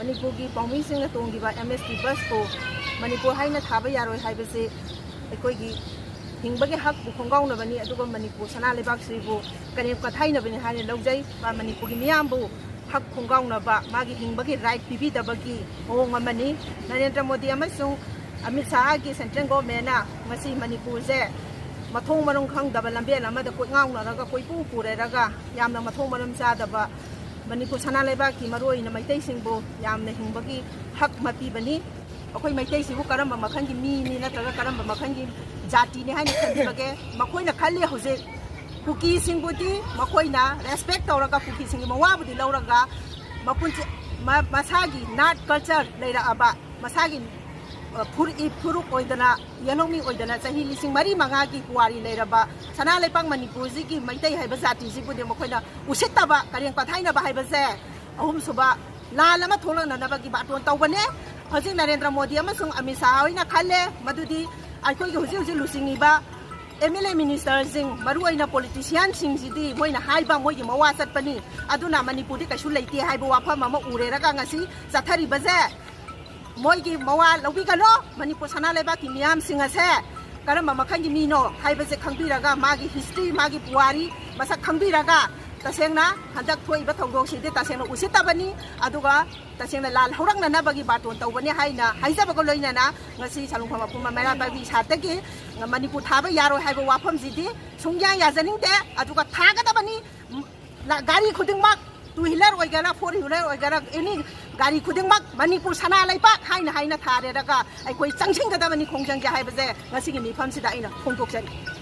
मणिपुर की पाउमी सिंह तोंगिबा MST बस को मणिपुर हाइना थाबा यारोय हाइबसे अखोइगी हिंबगे हक खोंगाउनबनी अदुगा मणिपुर सना लेबाक श्रीबु कने कथाइनबनी हाने लौजै बा मणिपुर की मियामबु हक खोंगाउनबा मागी हिंबगे राइट पिबिदबगी मओंग अमनी नरेंद्र मोदी अमसुंग अमित शाह की सेंट्रल गवर्नमेंट मसी मणिपुर से मथोंग मरुंग खंगदबा लंबेल अमदा कोइ गाउनरगा कोइ पु पुरेरगा यामना मथोंग मरुम चादबा मणिपुर सना लेबाक की मरोइना मैतै सिंबु यामना हिंबगी हक मपीबनी अखोइ मैतै सिबु करम मखन की मी नत्रगा करम मखन की जाति ने हानि खंदिबगे मखोइना खल्ले हुजे कुकी सिंबुदी मखोइना रेस्पेक्ट तौरगा कुकी सिंगी मवाबुदी लौरगा मपुंची मसागी नाट कल्चर लेराबा मसागी फुरुक ओइदना यलोमी ओइदना चाही लिसिंग मरी मंगा की पुवारी लेरबा सना लेपांग मणिपुर जी की मैतै हाइबा जाति सिबुदी मखोइना उसितबा करें कथाइनबा हाइबसे अहुम सुबा लाल अमा थोलननबगी बाटोन तौबने हजिक नरेंद्र मोदी अमसुंग अमित शाह होइना खल्ले मदुदी अखोइगी हुजिक लुसिंगिबा MLA मिनिस्टर सिंह मरुआइना पॉलिटिशियन सिंह जिदी मोइना हाइबा मोइगी मवा चटपनी अदुना मणिपुरदी कैसु लेते हाइबा वाफम अमा उरेरगा ngasi चथरिबजे मोइगी मवा लौबिगनो मणिपुर सना लेबाकी मियाम सिंह असे करम मखंगी मीनो हाइबसे खंगबिरगा मागी हिस्ट्री मागी पुवारी मसक खंगबिरगा तसेंगना हंदक थोइबा थौदोकसिदे तसेंगना उसितबनी अदुगा तसेंगना लाल हौरंगनबगी बाटोन तौबनी हाइना हाइजबगो लोइनाना ngasi सालुंगफम पुमा मेरा बाबी सातगी मणिपुर थाबा यारो हाइबा वाफम जिदी सुंग्या याजनिंगदे अदुगा थागदबनी गाड़ी खुदिंगमक टू व्हीलर ओइगरा फोर व्हीलर ओइगरा एनी गाड़ी खुदिंगमक मणिपुर सना लेपा हाइना थारेरगा अखोइ चंगसिंगदबनी खोंजंगे हाइबजे ngasi gi मिफमसिदा आइना खोंथोकसरी।